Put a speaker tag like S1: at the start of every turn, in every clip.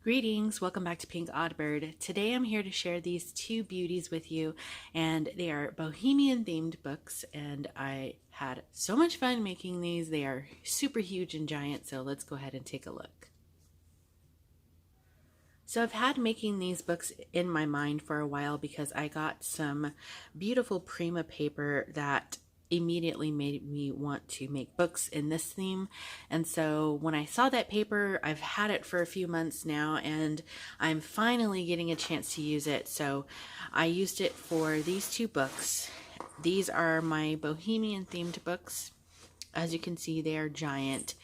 S1: Greetings, welcome back to Pink Oddbird. Today I'm here to share these two beauties with you, and they are Bohemian themed books, and I had so much fun making these. They are super huge and giant, so let's go ahead and take a look. So I've had making these books in my mind for a while because I got some beautiful Prima paper that immediately made me want to make books in this theme. And so when I saw that paper, I've had it for a few months now and I'm finally getting a chance to use it. So I used it for these two books. These are my Bohemian themed books. As you can see, they are giant,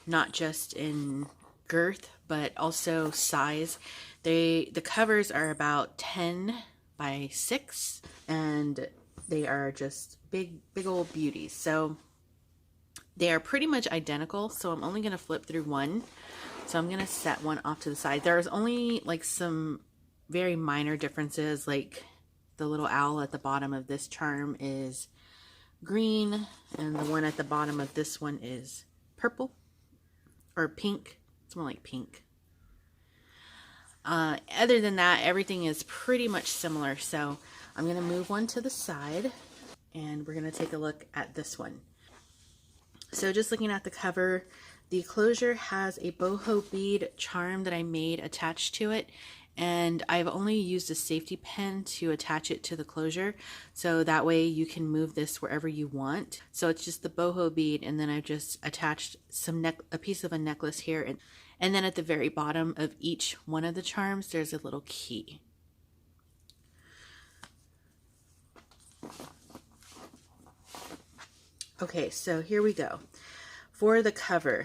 S1: not just in girth but also size. The covers are about 10 by 6 and they are just big old beauties. So they are pretty much identical, so I'm only going to flip through one. So I'm going to set one off to the side. There's only like some very minor differences, like the little owl at the bottom of this charm is green and the one at the bottom of this one is purple or pink. It's more like pink. Other than that, everything is pretty much similar. So I'm going to move one to the side and we're going to take a look at this one. So just looking at the cover, the closure has a boho bead charm that I made attached to it. And I've only used a safety pin to attach it to the closure. So that way you can move this wherever you want. So it's just the boho bead, and then I've just attached a piece of a necklace here. And then at the very bottom of each one of the charms, there's a little key. Okay, so here we go. For the cover,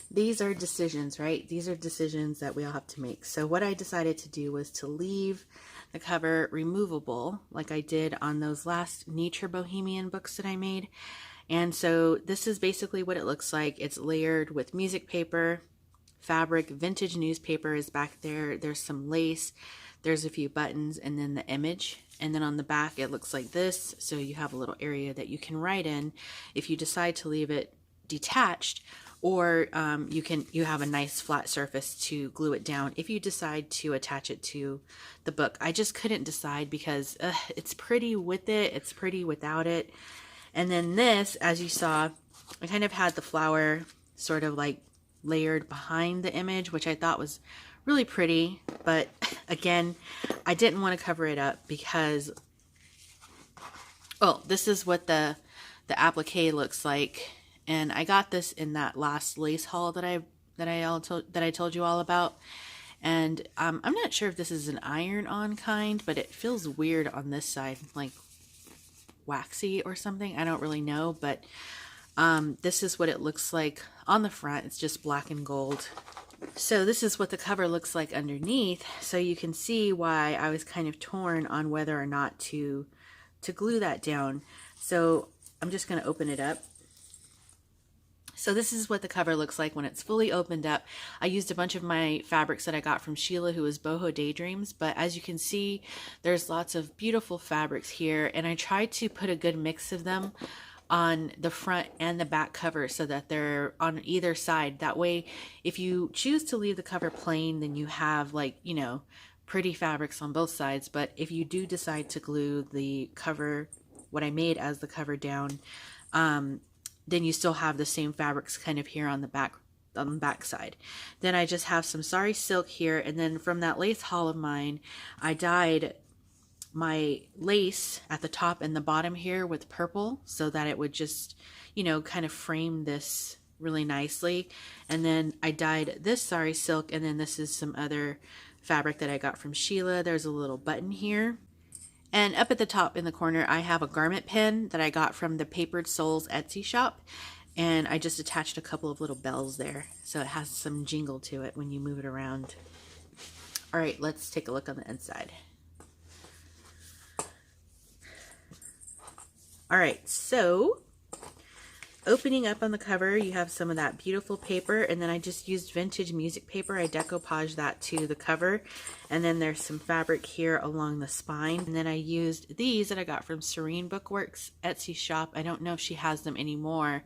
S1: these are decisions, right? These are decisions that we all have to make. So what I decided to do was to leave the cover removable, like I did on those last Nature Bohemian books that I made. And so this is basically what it looks like. It's layered with music paper, fabric, vintage newspaper is back there. There's some lace, there's a few buttons, and then the image. And then on the back, it looks like this. So you have a little area that you can write in if you decide to leave it detached, or you have a nice flat surface to glue it down if you decide to attach it to the book. I just couldn't decide because it's pretty with it, it's pretty without it. And then this, as you saw, I kind of had the flower sort of like layered behind the image, which I thought was really pretty. But again, I didn't want to cover it up because, oh, this is what the applique looks like. And I got this in that last lace haul that I told you all about. And I'm not sure if this is an iron-on kind, but it feels weird on this side, like waxy or something. I don't really know, but this is what it looks like on the front. It's just black and gold. So this is what the cover looks like underneath. So you can see why I was kind of torn on whether or not to glue that down. So I'm just going to open it up. So this is what the cover looks like when it's fully opened up. I used a bunch of my fabrics that I got from Sheila, who is Boho Daydreams, but as you can see, there's lots of beautiful fabrics here, and I tried to put a good mix of them on the front and the back cover so that they're on either side. That way, if you choose to leave the cover plain, then you have, like, you know, pretty fabrics on both sides. But if you do decide to glue the cover, what I made as the cover down, then you still have the same fabrics kind of here on the back side. Then I just have some sari silk here, and then from that lace haul of mine, I dyed my lace at the top and the bottom here with purple so that it would just, you know, kind of frame this really nicely. And then I dyed this sari silk, and then this is some other fabric that I got from Sheila. There's a little button here. And up at the top in the corner, I have a garment pin that I got from ThePaperedSoul's Etsy shop. And I just attached a couple of little bells there, so it has some jingle to it when you move it around. All right, let's take a look on the inside. All right, so opening up on the cover, you have some of that beautiful paper, and then I just used vintage music paper. I decoupaged that to the cover, and then there's some fabric here along the spine. And then I used these that I got from Serene Bookworks Etsy shop. I don't know if she has them anymore,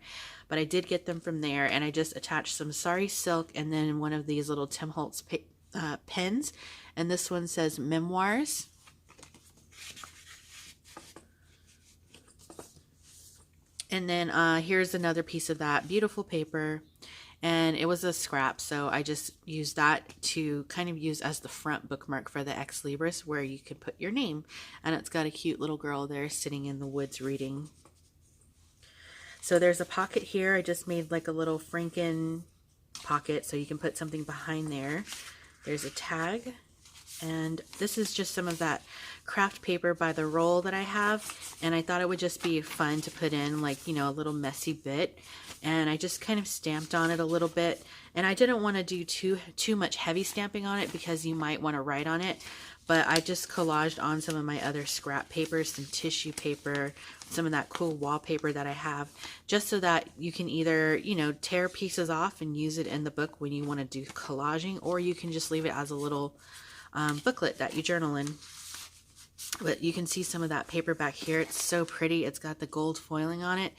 S1: but I did get them from there, and I just attached some sari silk and then one of these little Tim Holtz pens, and this one says Memoirs. And then here's another piece of that beautiful paper, and it was a scrap, so I just used that to kind of use as the front bookmark for the Ex Libris, where you can put your name. And it's got a cute little girl there sitting in the woods reading. So there's a pocket here. I just made like a little Franken pocket so you can put something behind there. There's a tag, and this is just some of that craft paper by the roll that I have, and I thought it would just be fun to put in, like, you know, a little messy bit, and I just kind of stamped on it a little bit. And I didn't want to do too much heavy stamping on it because you might want to write on it, but I just collaged on some of my other scrap papers, some tissue paper, some of that cool wallpaper that I have, just so that you can either, you know, tear pieces off and use it in the book when you want to do collaging, or you can just leave it as a little booklet that you journal in. But you can see some of that paper back here. It's so pretty. It's got the gold foiling on it,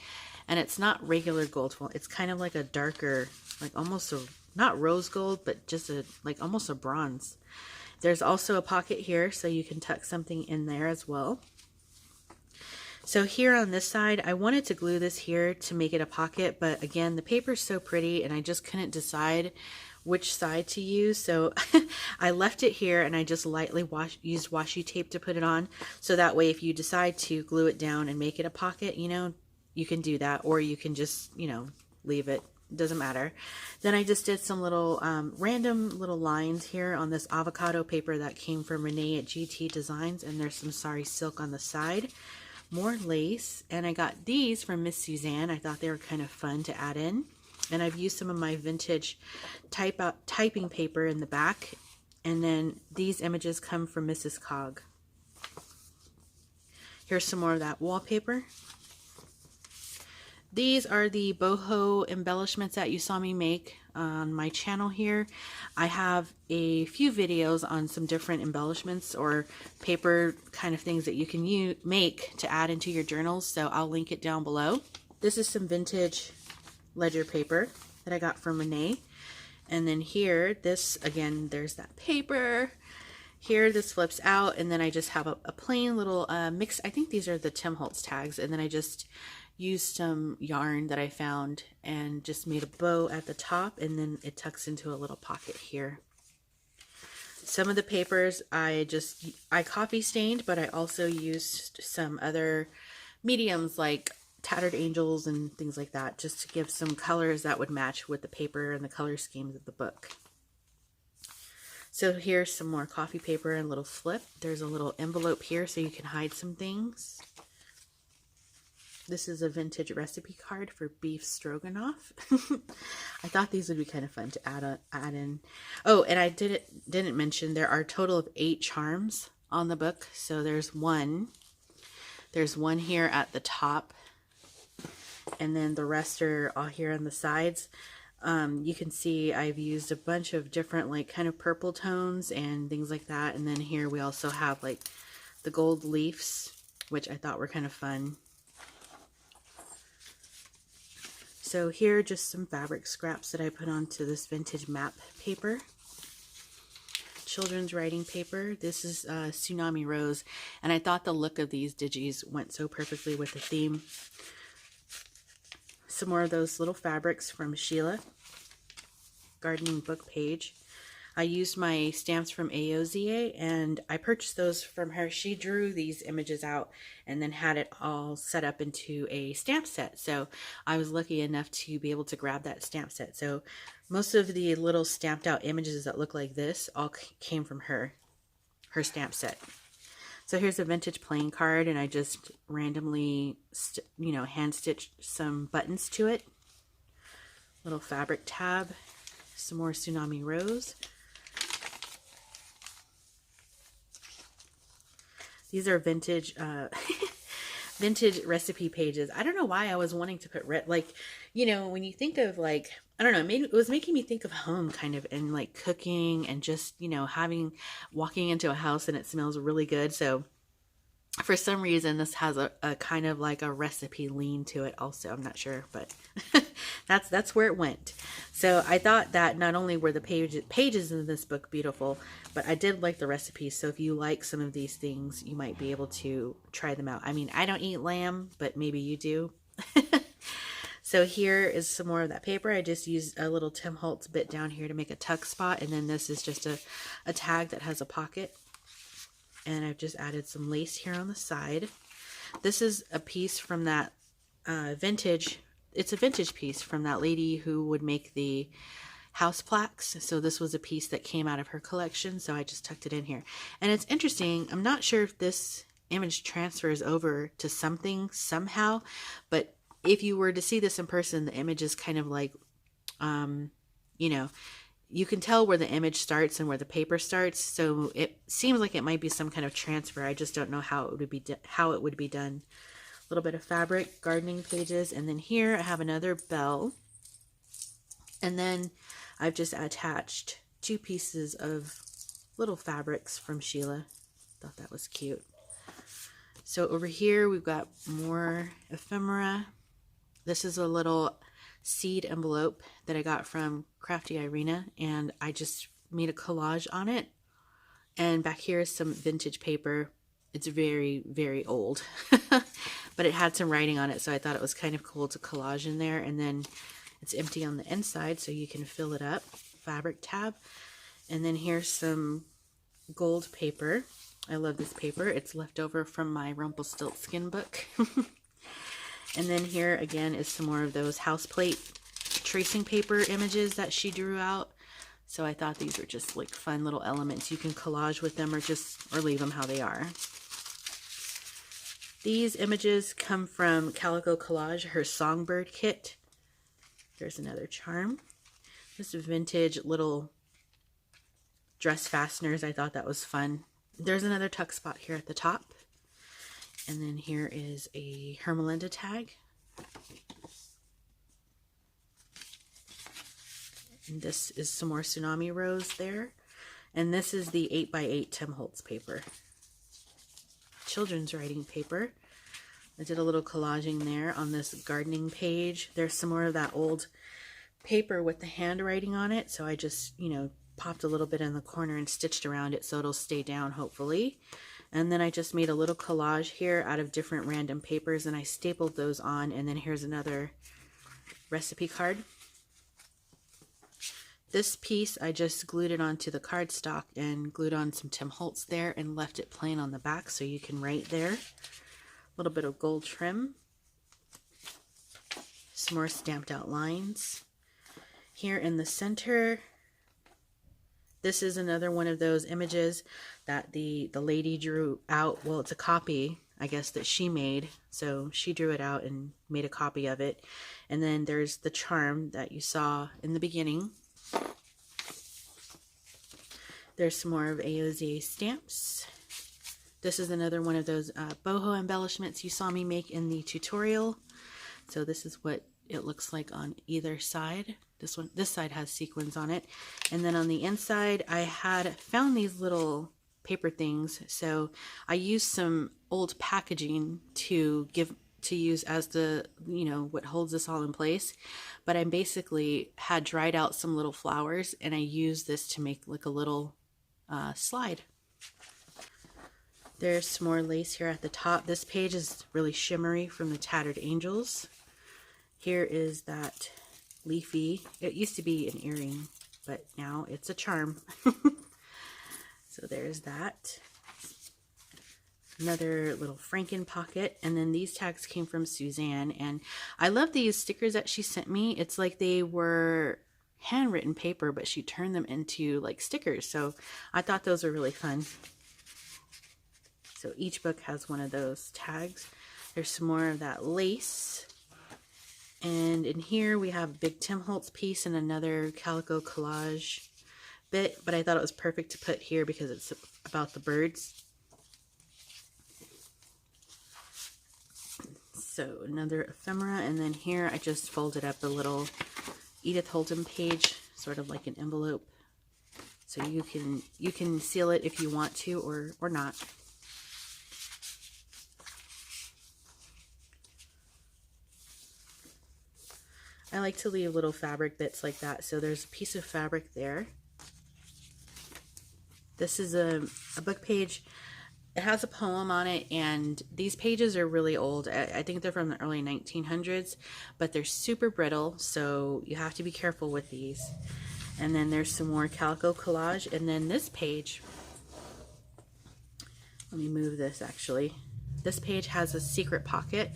S1: and it's not regular gold foil. It's kind of like a darker, like almost a, not rose gold, but just a, like almost a bronze. There's also a pocket here, so you can tuck something in there as well. So here on this side, I wanted to glue this here to make it a pocket, but again, the paper's so pretty and I just couldn't decide which side to use, so I left it here and I just lightly used washi tape to put it on, so that way if you decide to glue it down and make it a pocket, you know, you can do that, or you can just, you know, leave it. It doesn't matter. Then I just did some little random little lines here on this avocado paper that came from Renee at GT Designs, and there's some sari silk on the side, more lace, and I got these from Miss Suzanne. I thought they were kind of fun to add in. And I've used some of my vintage typing paper in the back. And then these images come from Mrs. Cog. Here's some more of that wallpaper. These are the boho embellishments that you saw me make on my channel here. I have a few videos on some different embellishments or paper kind of things that you can make to add into your journals, so I'll link it down below. This is some vintage ledger paper that I got from Renee. And then here, this, again, there's that paper. Here, this flips out, and then I just have a plain little mix. I think these are the Tim Holtz tags, and then I just used some yarn that I found and just made a bow at the top, and then it tucks into a little pocket here. Some of the papers I copy stained, but I also used some other mediums like Tattered Angels and things like that, just to give some colors that would match with the paper and the color schemes of the book. So here's some more coffee paper and a little flip. There's a little envelope here so you can hide some things. This is a vintage recipe card for beef stroganoff. I thought these would be kind of fun to add in. Oh, and I didn't mention there are a total of 8 charms on the book. So there's one here at the top, and then the rest are all here on the sides. You can see I've used a bunch of different like kind of purple tones and things like that. And then here we also have like the gold leaves, which I thought were kind of fun. So here are just some fabric scraps that I put onto this vintage map paper. Children's writing paper. This is Tsunami Rose, and I thought the look of these digis went so perfectly with the theme. Some more of those little fabrics from Sheila. Gardening book page. I used my stamps from Ayozie, and I purchased those from her. She drew these images out and then had it all set up into a stamp set. So I was lucky enough to be able to grab that stamp set. So most of the little stamped out images that look like this all came from her stamp set. So here's a vintage playing card, and I just randomly, hand stitched some buttons to it. Little fabric tab. Some more Tsunami Rose. These are vintage vintage recipe pages. I don't know why I was wanting to put like, you know, when you think of like, I don't know, it was making me think of home kind of, and like cooking and just, you know, walking into a house and it smells really good. So for some reason, this has a kind of like a recipe lean to it also. I'm not sure, but that's where it went. So I thought that not only were the pages in this book beautiful, but I did like the recipes. So if you like some of these things, you might be able to try them out. I mean, I don't eat lamb, but maybe you do. So here is some more of that paper. I just used a little Tim Holtz bit down here to make a tuck spot. And then this is just a tag that has a pocket. And I've just added some lace here on the side. This is a piece from that vintage. It's a vintage piece from that lady who would make the house plaques. So this was a piece that came out of her collection. So I just tucked it in here. And it's interesting. I'm not sure if this image transfers over to something somehow. But if you were to see this in person, the image is kind of like, you know, you can tell where the image starts and where the paper starts. So it seems like it might be some kind of transfer. I just don't know how it would be done. A little bit of fabric, gardening pages, and then here I have another bell. And then I've just attached 2 pieces of little fabrics from Sheila. Thought that was cute. So over here we've got more ephemera. This is a little seed envelope that I got from Crafty Irina, and I just made a collage on it. And back here is some vintage paper. It's very, very old, but it had some writing on it, so I thought it was kind of cool to collage in there. And then it's empty on the inside, so you can fill it up. Fabric tab. And then here's some gold paper. I love this paper. It's left over from my Rumpelstiltskin book. And then here again is some more of those houseplate tracing paper images that she drew out. So I thought these were just like fun little elements. You can collage with them or leave them how they are. These images come from Calico Collage, her Songbird kit. There's another charm. Just vintage little dress fasteners. I thought that was fun. There's another tuck spot here at the top. And then here is a Hermelinda tag. And this is some more Tsunami Rose there. And this is the 8x8 Tim Holtz paper. Children's writing paper. I did a little collaging there on this gardening page. There's some more of that old paper with the handwriting on it. So I just, you know, popped a little bit in the corner and stitched around it so it'll stay down hopefully. And then I just made a little collage here out of different random papers and I stapled those on. And then here's another recipe card. This piece, I just glued it onto the cardstock and glued on some Tim Holtz there and left it plain on the back so you can write there. A little bit of gold trim. Some more stamped out lines. Here in the center, this is another one of those images that the lady drew out. Well, it's a copy, I guess, that she made. So she drew it out and made a copy of it. And then there's the charm that you saw in the beginning. There's some more of Ayozie stamps. This is another one of those boho embellishments you saw me make in the tutorial. So this is what it looks like on either side. This side has sequins on it. And then on the inside, I had found these little paper things. So I used some old packaging to use as the, you know, what holds this all in place. But I basically had dried out some little flowers and I used this to make like a little slide. There's some more lace here at the top. This page is really shimmery from the Tattered Angels. Here is that leafy, it used to be an earring, but now it's a charm. So there's that. Another little Franken pocket. And then these tags came from Suzanne. And I love these stickers that she sent me. It's like they were handwritten paper, but she turned them into like stickers. So I thought those were really fun. So each book has one of those tags. There's some more of that lace. And in here we have a big Tim Holtz piece and another Calico Collage bit, but I thought it was perfect to put here because it's about the birds. So another ephemera, and then here I just folded up a little Edith Holden page, sort of like an envelope. So you can seal it if you want to or not. I like to leave little fabric bits like that. So there's a piece of fabric there. This is a book page. It has a poem on it, and these pages are really old. I think they're from the early 1900s, but they're super brittle, so you have to be careful with these. And then there's some more Calico Collage, and then this page, let me move this actually. This page has a secret pocket,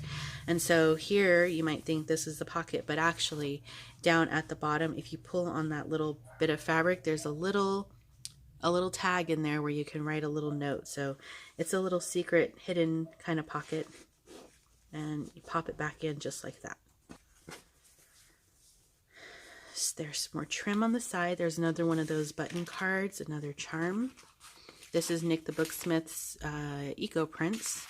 S1: and so here you might think this is the pocket, but actually down at the bottom, if you pull on that little bit of fabric, there's a little tag in there where you can write a little note. So it's a little secret hidden kind of pocket, and you pop it back in just like that. So there's more trim on the side. There's another one of those button cards, another charm. This is Nik the Booksmith's Eco Prints.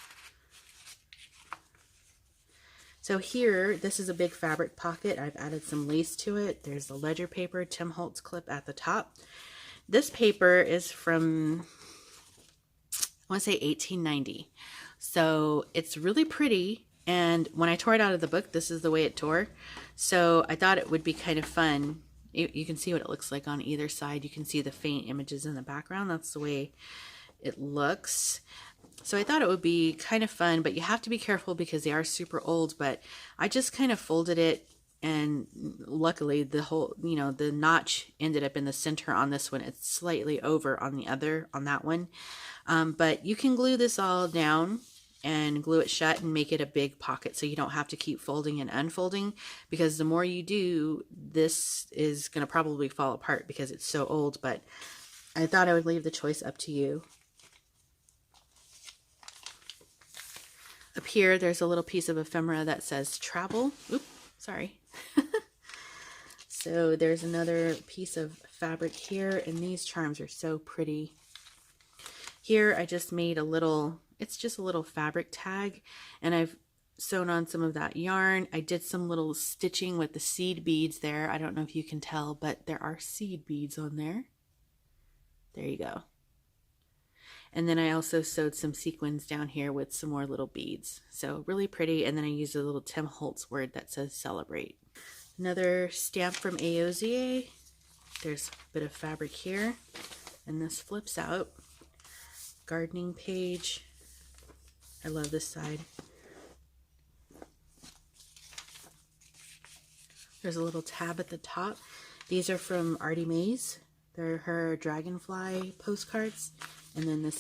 S1: So here, this is a big fabric pocket. I've added some lace to it. There's the ledger paper Tim Holtz clip at the top. This paper is from, I want to say 1890. So it's really pretty. And when I tore it out of the book, this is the way it tore. So I thought it would be kind of fun. You can see what it looks like on either side. You can see the faint images in the background. That's the way it looks. So I thought it would be kind of fun, but you have to be careful because they are super old. But I just kind of folded it, and luckily the whole, the notch ended up in the center on this one. It's slightly over on that one. But you can glue this all down and glue it shut and make it a big pocket, so you don't have to keep folding and unfolding, because the more you do, this is going to probably fall apart because it's so old. But I thought I would leave the choice up to you. Up here, there's a little piece of ephemera that says travel. Oops, sorry. So there's another piece of fabric here, and these charms are so pretty. Here I just made a little, it's just a little fabric tag, and I've sewn on some of that yarn. I did some little stitching with the seed beads there. I don't know if you can tell, but there are seed beads on there. There you go. And then I also sewed some sequins down here with some more little beads. So really pretty. And then I used a little Tim Holtz word that says celebrate. Another stamp from Ayozie. There's a bit of fabric here, and this flips out. Gardening page. I love this side. There's a little tab at the top. These are from Arty Maze. They're her dragonfly postcards. And then this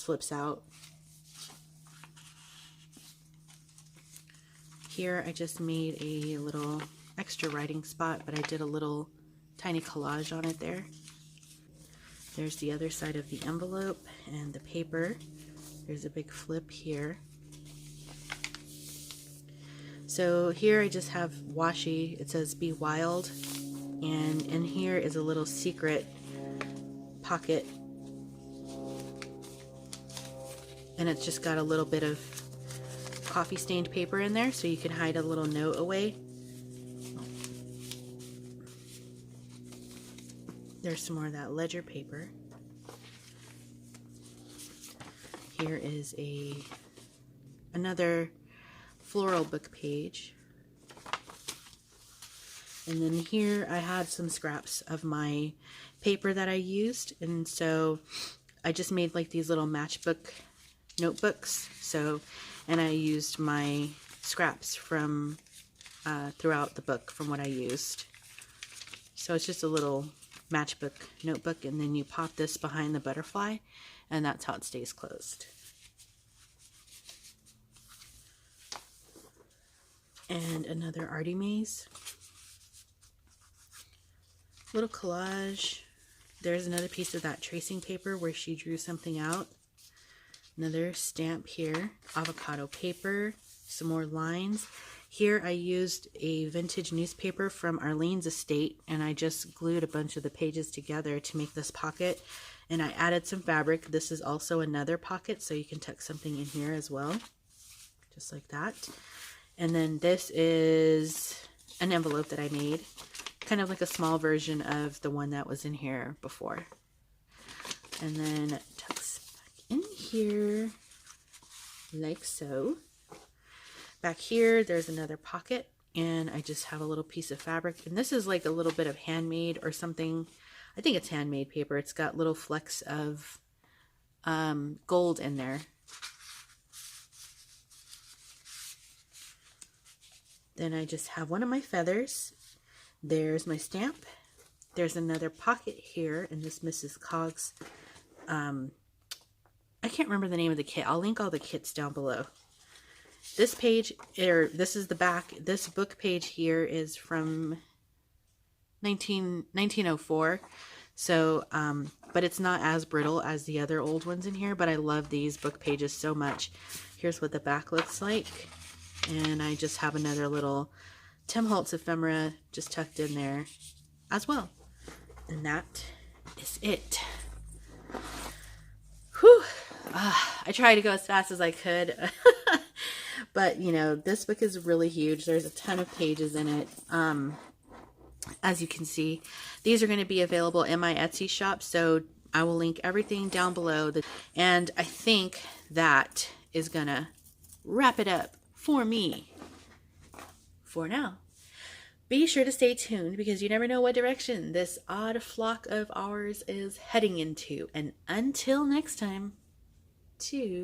S1: flips out. Here I just made a little extra writing spot, but I did a little tiny collage on it there. There's the other side of the envelope and the paper. There's a big flip here. So here I just have washi. It says be wild, and in here is a little secret pocket, and it's just got a little bit of coffee stained paper in there, so you can hide a little note away. There's some more of that ledger paper. Here is another floral book page. And then here I had some scraps of my paper that I used, and so I just made like these little matchbook notebooks. So, and I used my scraps from throughout the book from what I used. So it's just a little matchbook notebook, and then you pop this behind the butterfly, and that's how it stays closed. And another Arty Maze. Little collage. There's another piece of that tracing paper where she drew something out. Another stamp here. Avocado paper. Some more lines. Here I used a vintage newspaper from Arlene's estate, and I just glued a bunch of the pages together to make this pocket, and I added some fabric. This is also another pocket, so you can tuck something in here as well, just like that. And then this is an envelope that I made, kind of like a small version of the one that was in here before. And then it tucks back in here like so. Back here, there's another pocket, and I just have a little piece of fabric. And this is like a little bit of handmade or something. I think it's handmade paper. It's got little flecks of gold in there. Then I just have one of my feathers. There's my stamp. There's another pocket here in this Mrs. Coggs. I can't remember the name of the kit. I'll link all the kits down below. This page, or this is the back. This book page here is from 1904. So, but it's not as brittle as the other old ones in here, but I love these book pages so much. Here's what the back looks like. And I just have another little Tim Holtz ephemera just tucked in there as well. And that is it. Whew. I tried to go as fast as I could. But, you know, this book is really huge. There's a ton of pages in it. As you can see, these are going to be available in my Etsy shop. So I will link everything down below. And I think that is going to wrap it up for me for now. Be sure to stay tuned because you never know what direction this odd flock of ours is heading into. And until next time, toodaloo.